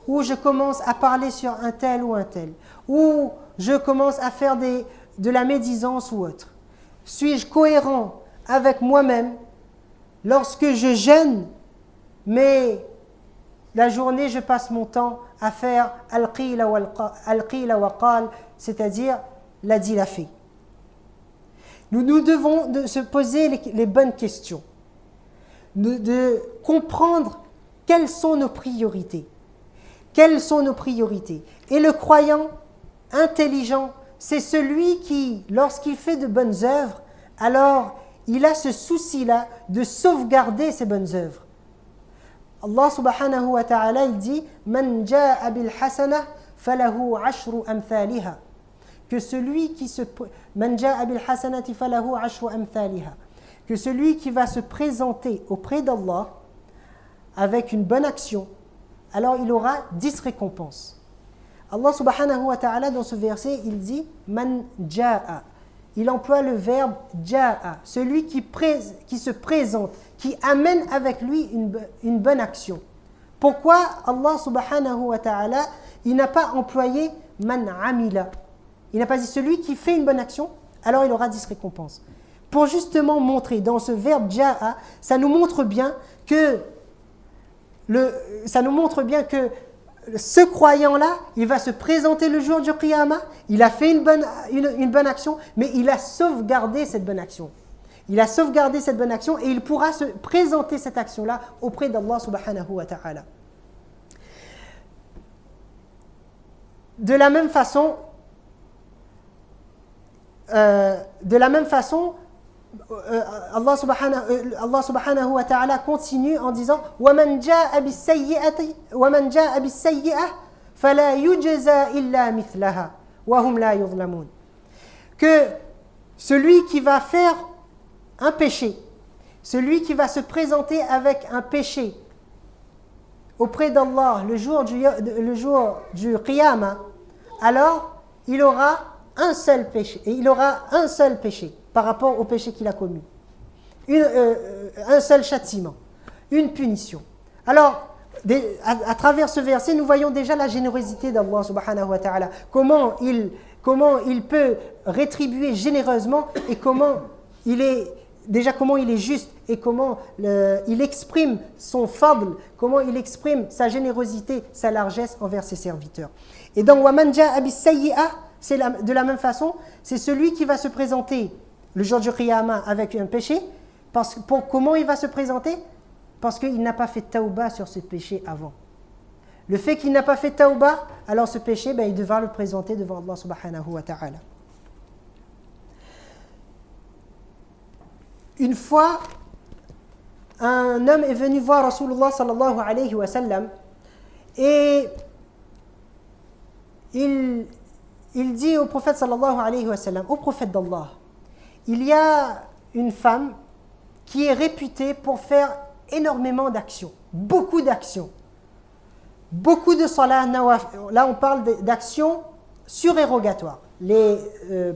ou je commence à parler sur un tel ou un tel, ou je commence à faire de la médisance ou autre. Suis-je cohérent avec moi-même lorsque je jeûne, mais la journée je passe mon temps à faire al-qila wa qal, c'est-à-dire l'a dit, l'a fait. Nous devons se poser les bonnes questions, de comprendre quelles sont nos priorités. Quelles sont nos priorités? Et le croyant intelligent, c'est celui qui, lorsqu'il fait de bonnes œuvres, alors il a ce souci-là de sauvegarder ces bonnes œuvres. Allah subhanahu wa ta'ala, il dit « Man ja'a bil hasanah falahu ashru amthaliha » que celui qui se Man ja'a bil hasanati falahu ashru amthaliha, que celui qui va se présenter auprès d'Allah avec une bonne action, alors il aura 10 récompenses. Allah subhanahu wa ta'ala, dans ce verset, il dit « Man ja'a ». Il emploie le verbe « ja'a », celui qui se présente, qui amène avec lui une bonne action. Pourquoi Allah subhanahu wa ta'ala, il n'a pas employé « man amila ». Il n'a pas dit celui qui fait une bonne action, alors il aura 10 récompenses. Pour justement montrer, dans ce verbe « ja'a », ça nous montre bien que ce croyant-là, il va se présenter le jour du Qiyamah, il a fait une bonne action, mais il a sauvegardé cette bonne action. Il a sauvegardé cette bonne action et il pourra se présenter cette action-là auprès d'Allah subhanahu wa ta'ala. De la même façon, Allah subhanahu wa ta'ala continue en disant وَمَنْ جَاءَ بِالسَّيِّئَةِ فَلَا يُجْزَى إِلَّا مِثْلَهَا وَهُمْ لَا يُظْلَمُونَ. Que celui qui va faire un péché, celui qui va se présenter avec un péché auprès d'Allah le jour du Qiyamah, alors il aura un seul péché par rapport au péché qu'il a commis. Un seul châtiment, une punition. Alors, à travers ce verset, nous voyons déjà la générosité d'Allah subhanahu wa ta'ala. Comment il peut rétribuer généreusement et comment il est juste et comment il exprime son fadl, comment il exprime sa générosité, sa largesse envers ses serviteurs. Et dans وَمَنْ جَاءَ بِالسَّيِّئَةِ, c'est de la même façon, c'est celui qui va se présenter le jour du Qiyamah avec un péché. Comment il va se présenter? Parce qu'il n'a pas fait tauba sur ce péché avant. Le fait qu'il n'a pas fait tauba, alors ce péché, il devra le présenter devant Allah subhanahu wa ta'ala. Une fois, un homme est venu voir Rasulullah sallallahu alayhi wa sallam et il dit au prophète sallallahu alayhi wa sallam, au prophète d'Allah, il y a une femme qui est réputée pour faire énormément d'actions, beaucoup d'actions, beaucoup de salat nawaf. Là on parle d'actions surérogatoires.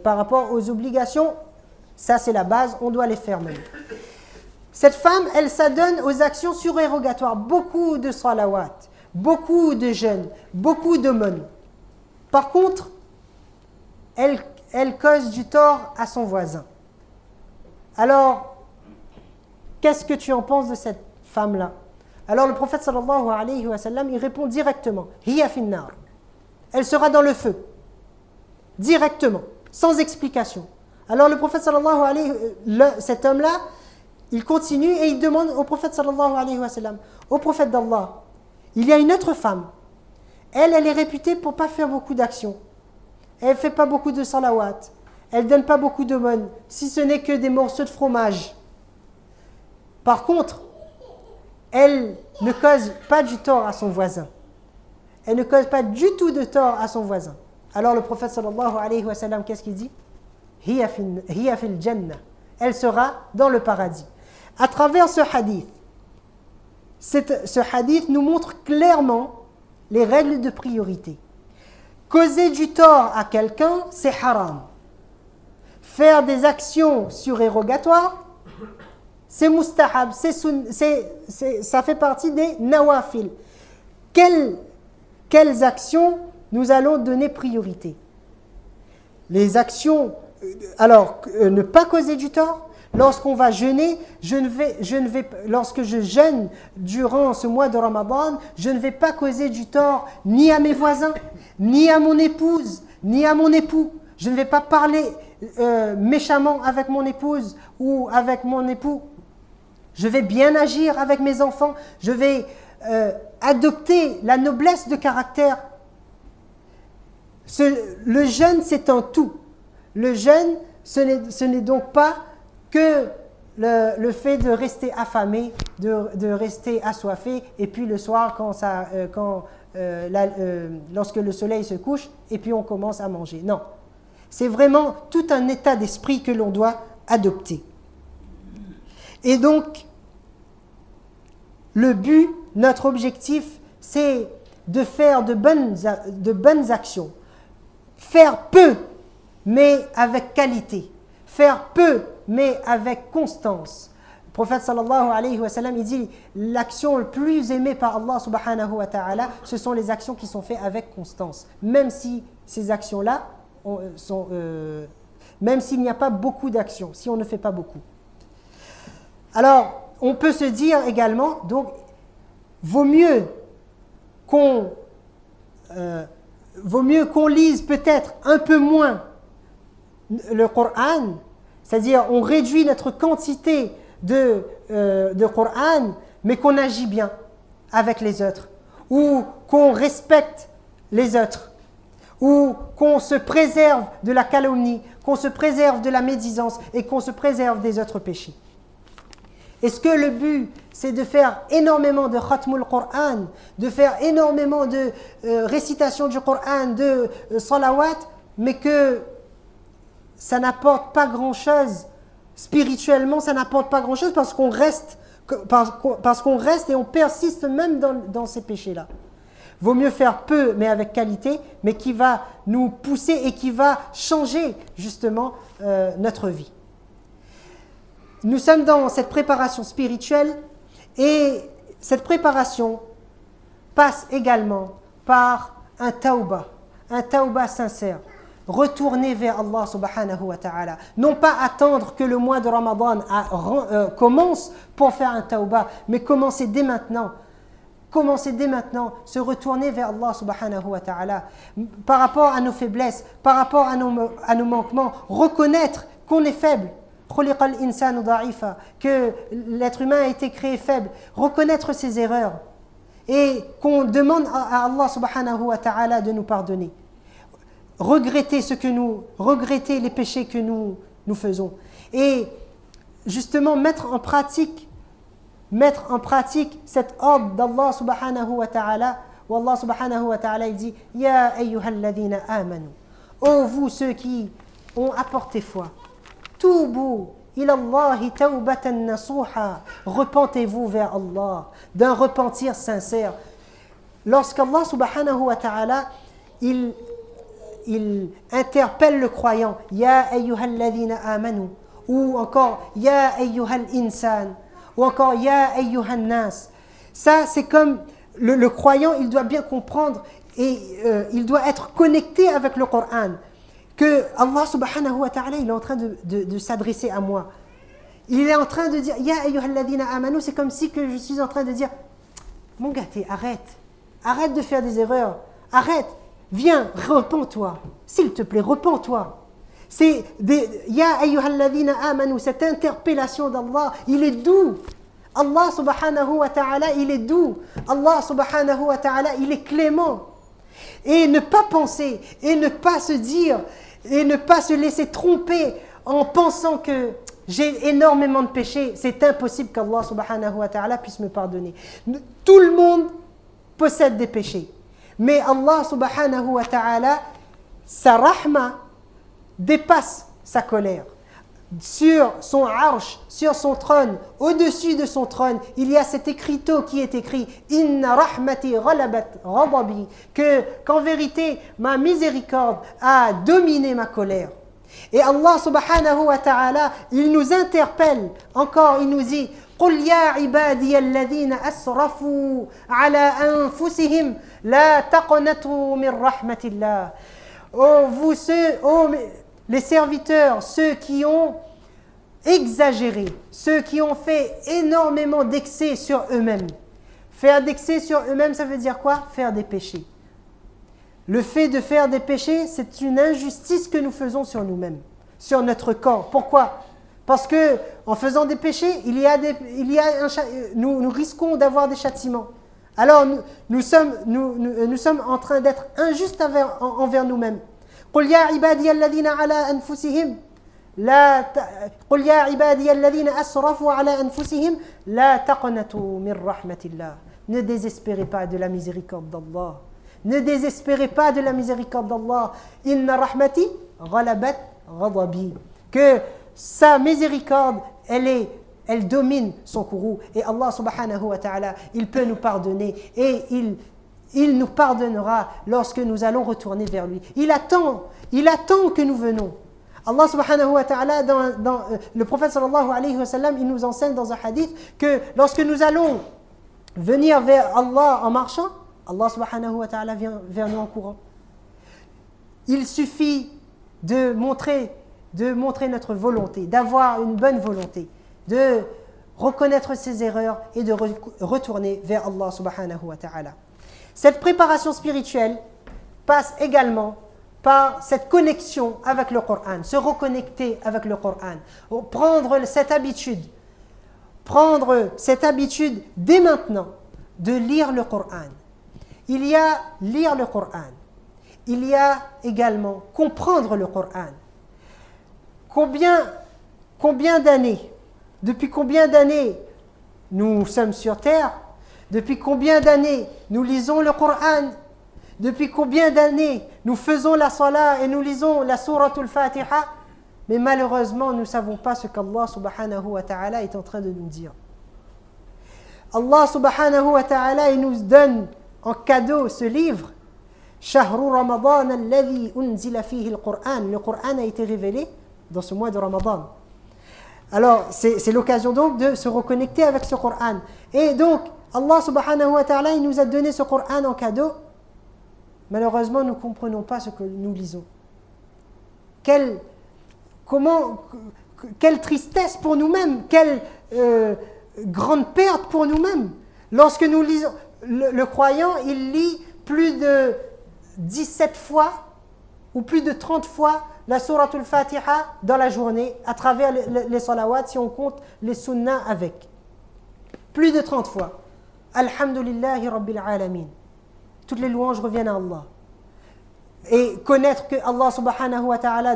Par rapport aux obligations, ça c'est la base, on doit les faire même. Cette femme, elle s'adonne aux actions surérogatoires, beaucoup de salawat, beaucoup de jeûnes, beaucoup d'aumônes. Par contre, elle cause du tort à son voisin. Alors, qu'est-ce que tu en penses de cette femme-là? Alors le prophète sallallahu alayhi wa sallam, il répond directement, hiya fin nar. Elle sera dans le feu, directement, sans explication. Alors le prophète sallallahu alayhi wa sallam, cet homme-là, il continue et il demande au prophète sallallahu alayhi wa sallam, au prophète d'Allah, il y a une autre femme. Elle est réputée pour ne pas faire beaucoup d'actions. Elle ne fait pas beaucoup de salawat. Elle ne donne pas beaucoup d'aumônes, si ce n'est que des morceaux de fromage. Par contre, elle ne cause pas du tort à son voisin. Elle ne cause pas du tout de tort à son voisin. Alors le prophète sallallahu alayhi wa sallam, qu'est-ce qu'il dit? Hiya fil jannah. elle sera dans le paradis. À travers ce hadith, ce hadith nous montre clairement les règles de priorité. Causer du tort à quelqu'un, c'est haram. Faire des actions surérogatoires, c'est mustahab, ça fait partie des nawafil. Quelles actions nous allons donner priorité? Les actions, alors ne pas causer du tort. Lorsqu'on va jeûner, lorsque je jeûne durant ce mois de Ramadan, je ne vais pas causer du tort ni à mes voisins, ni à mon épouse, ni à mon époux. Je ne vais pas parler méchamment avec mon épouse ou avec mon époux. Je vais bien agir avec mes enfants. Je vais adopter la noblesse de caractère. Le jeûne, c'est un tout. Le jeûne, ce n'est donc pas que le fait de rester affamé, de rester assoiffé, et puis le soir, lorsque le soleil se couche, et puis on commence à manger. Non. C'est vraiment tout un état d'esprit que l'on doit adopter. Et donc, le but, notre objectif, c'est de faire de bonnes actions. Faire peu, mais avec qualité. Faire peu, mais avec constance. Le prophète sallallahu alayhi wa sallam, il dit, l'action le plus aimée par Allah subhanahu wa ta'ala, ce sont les actions qui sont faites avec constance. Même si ces actions-là même s'il n'y a pas beaucoup d'actions, si on ne fait pas beaucoup. Alors, on peut se dire également, donc, vaut mieux qu'on lise peut-être un peu moins le Coran, c'est-à-dire on réduit notre quantité de Coran, mais qu'on agit bien avec les autres, ou qu'on respecte les autres, ou qu'on se préserve de la calomnie, qu'on se préserve de la médisance et qu'on se préserve des autres péchés. Est-ce que le but, c'est de faire énormément de khatmul Qur'an, de faire énormément de récitation du Qur'an, de salawat, mais que ça n'apporte pas grand-chose, spirituellement, ça n'apporte pas grand-chose parce qu'on reste et on persiste même dans ces péchés-là. Vaut mieux faire peu, mais avec qualité, mais qui va nous pousser et qui va changer justement notre vie. Nous sommes dans cette préparation spirituelle et cette préparation passe également par un tawbah sincère. Retourner vers Allah subhanahu wa ta'ala. Non pas attendre que le mois de Ramadan commence pour faire un tawbah, mais commencer dès maintenant. Commencer dès maintenant, se retourner vers Allah subhanahu wa ta'ala par rapport à nos faiblesses, par rapport à nos manquements, reconnaître qu'on est faible, que l'être humain a été créé faible, reconnaître ses erreurs et qu'on demande à Allah subhanahu wa ta'ala de nous pardonner. Regretter les péchés que nous faisons et justement mettre en pratique cet ordre d'Allah subhanahu wa ta'ala, où Allah subhanahu wa ta'ala il dit Ya ayyuhalladhina amanu, ô vous ceux qui ont apporté foi, toubu ilallahi tawbatan nasuha, repentez-vous vers Allah d'un repentir sincère. Lorsqu'Allah subhanahu wa ta'ala il interpelle le croyant Ya ayyuhalladhina amanu, ou encore Ya ayyuhal insan, ou encore Ya ayyuhan nas. Ça c'est comme le croyant, il doit bien comprendre et il doit être connecté avec le Coran, que Allah subhanahu wa ta'ala il est en train de s'adresser à moi. Il est en train de dire Ya ayyuhalladhina amanu, c'est comme si que je suis en train de dire mon gars, arrête de faire des erreurs, arrête, viens, repens-toi, s'il te plaît, repens-toi. C'est Ya ayyuhalladhina amanu, cette interpellation d'Allah, il est doux. Allah subhanahu wa ta'ala, il est doux. Allah subhanahu wa ta'ala, il est clément. Et ne pas penser, et ne pas se dire, et ne pas se laisser tromper en pensant que j'ai énormément de péchés, c'est impossible qu'Allah subhanahu wa ta'ala puisse me pardonner. Tout le monde possède des péchés. Mais Allah subhanahu wa ta'ala, sa rahma dépasse sa colère. sur son arsh, sur son trône, au-dessus de son trône, il y a cet écriteau qui est écrit Inna rahmati ghalabat ghadabi, qu'en vérité ma miséricorde a dominé ma colère. Et Allah subhanahu wa ta'ala, il nous interpelle encore, il nous dit قل يا عبادي الذين أسرفوا على أنفسهم لا تقنطوا من رحمة الله. Oh vous ceux, oh les serviteurs, ceux qui ont exagéré, ceux qui ont fait énormément d'excès sur eux-mêmes. Faire d'excès sur eux-mêmes, ça veut dire quoi? Faire des péchés. Le fait de faire des péchés, c'est une injustice que nous faisons sur nous-mêmes, sur notre corps. Pourquoi? Parce que en faisant des péchés, nous risquons d'avoir des châtiments. Alors nous sommes en train d'être injustes envers nous-mêmes. قل يا عبادي الذين على أنفسهم قل يا عبادي الذين أسرفوا على أنفسهم لا تقنطوا من رحمة الله. Ne désespérez pas de la miséricorde d'Allah. Ne désespérez pas de la miséricorde d'Allah. Inna rahmati ghalabat ghadabi. Que sa miséricorde, elle domine son courroux. Et Allah subhanahu wa ta'ala, il peut nous pardonner. Et il nous pardonnera lorsque nous allons retourner vers lui. Il attend que nous venons. Allah subhanahu wa ta'ala, le prophète sallallahu alayhi wa sallam, il nous enseigne dans un hadith que lorsque nous allons venir vers Allah en marchant, Allah subhanahu wa ta'ala vient vers nous en courant. Il suffit de montrer notre volonté, d'avoir une bonne volonté, de reconnaître ses erreurs et de retourner vers Allah subhanahu wa ta'ala. Cette préparation spirituelle passe également par cette connexion avec le Coran, se reconnecter avec le Coran, prendre cette habitude dès maintenant de lire le Coran. Il y a lire le Coran, il y a également comprendre le Coran. Depuis combien d'années nous sommes sur terre? Depuis combien d'années nous lisons le Coran? Depuis combien d'années nous faisons la salat et nous lisons la sourate al-Fatiha? Mais malheureusement, nous ne savons pas ce qu'Allah subhanahu wa ta'ala est en train de nous dire. Allah subhanahu wa ta'ala, il nous donne en cadeau ce livre. Shahru Ramadan alladhi unzila fihi al-Qur'an. Le Coran a été révélé dans ce mois de Ramadan. Alors, c'est l'occasion donc de se reconnecter avec ce Coran. Et donc, Allah subhanahu wa ta'ala, il nous a donné ce Coran en cadeau. Malheureusement, nous ne comprenons pas ce que nous lisons. Quelle tristesse pour nous-mêmes, quelle grande perte pour nous-mêmes. Lorsque nous lisons, le croyant, il lit plus de 17 fois ou plus de 30 fois la sourate al-Fatiha dans la journée à travers les salawats, si on compte les sunnahs avec. Plus de 30 fois. Alhamdulillahi Rabbil Alamin. Toutes les louanges reviennent à Allah. Et connaître que Allah subhanahu wa ta'ala,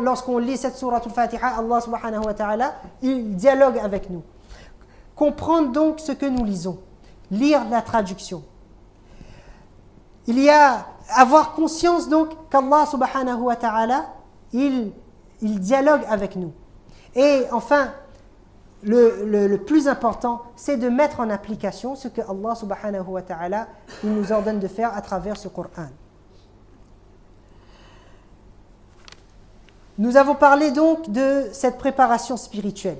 lorsqu'on lit cette sourate al-Fatiha, Allah subhanahu wa ta'ala, il dialogue avec nous. Comprendre donc ce que nous lisons. Lire la traduction. Il y a avoir conscience donc qu'Allah subhanahu wa ta'ala, il dialogue avec nous. Et enfin, le plus important, c'est de mettre en application ce que Allah subhanahu wa ta'ala il nous ordonne de faire à travers ce Coran. Nous avons parlé donc de cette préparation spirituelle.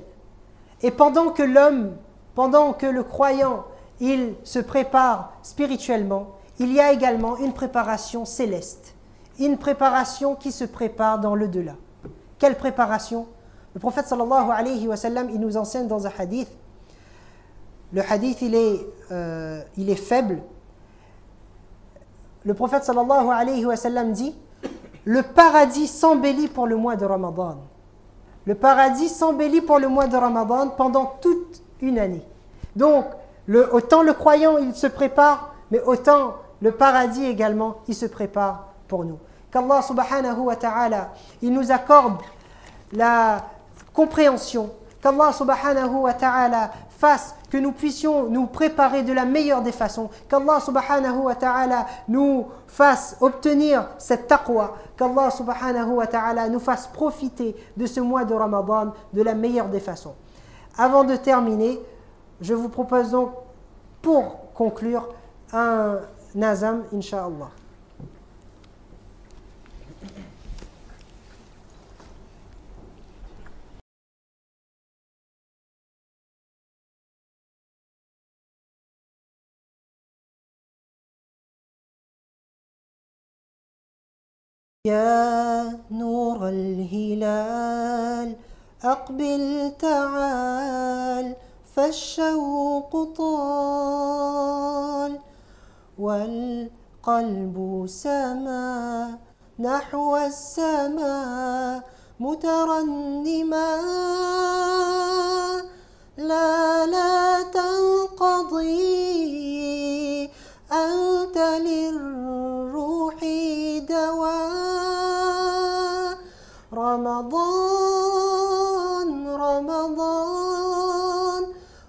Et pendant que le croyant, il se prépare spirituellement, il y a également une préparation céleste, une préparation qui se prépare dans l'au-delà. Quelle préparation? Le prophète sallallahu alayhi wa sallam, il nous enseigne dans un hadith. Le hadith, il est faible. Le prophète sallallahu alayhi wa sallam dit: le paradis s'embellit pour le mois de Ramadan. Le paradis s'embellit pour le mois de Ramadan pendant toute une année. Donc, autant le croyant, il se prépare, mais autant le paradis également, il se prépare pour nous. Qu'Allah subhanahu wa ta'ala, il nous accorde la compréhension, qu'Allah subhanahu wa ta'ala fasse que nous puissions nous préparer de la meilleure des façons, qu'Allah subhanahu wa ta'ala nous fasse obtenir cette taqwa, qu'Allah subhanahu wa ta'ala nous fasse profiter de ce mois de Ramadan de la meilleure des façons. Avant de terminer, je vous propose donc, pour conclure, un nazam, insha'Allah. يا نور الهلال أقبل تعال فالشوق طال والقلب سما نحو السماء مترنما لا تنقضي أنت للروح دواء رمضان رمضان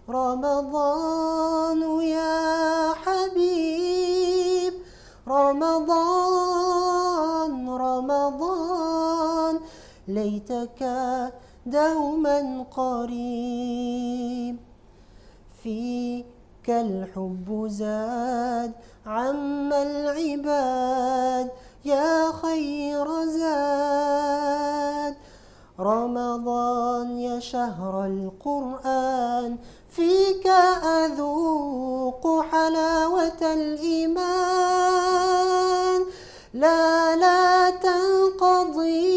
رمضان يا حبيب رمضان رمضان ليتك دوما قريب فيك الحب زاد عم العباد يا خير زاد رمضان يا شهر القرآن فيك أذوق حلاوة الإيمان لا تنقضي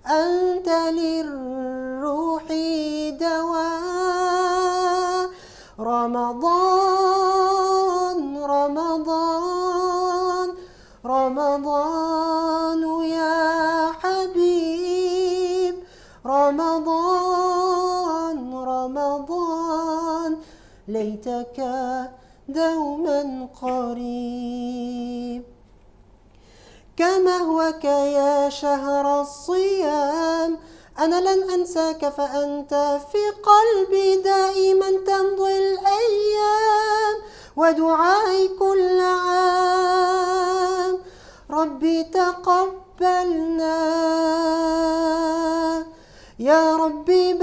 أنت للروح دواء رمضان رمضان رمضان يا حبيب رمضان رمضان ليتك دوما قريب كما هوك يا شهر الصيام أنا لن أنساك فأنت في قلبي دائما تمضي الأيام ودعائي كل عام ربي تقبلنا يا ربي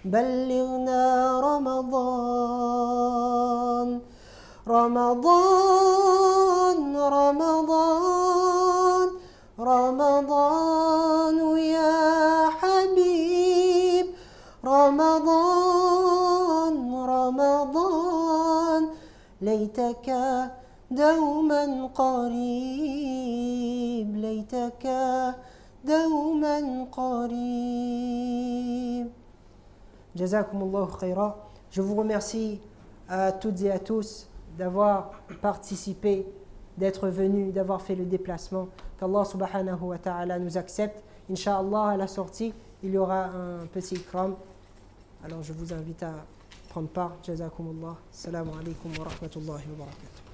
بلغنا رمضان رمضان رمضان رمضان يا حبيب رمضان رمضان ليتك دوما قريب ليتك دوما قريب جزاكم الله خيرا. Je vous remercie à toutes et à tous d'avoir participé, d'être venus, d'avoir fait le déplacement. Qu'Allah subhanahu wa ta'ala nous accepte. Inch'Allah, à la sortie, il y aura un petit ikram. Alors je vous invite à prendre part. Jazakumullah. Assalamu alaikum wa rahmatullahi wa barakatuh.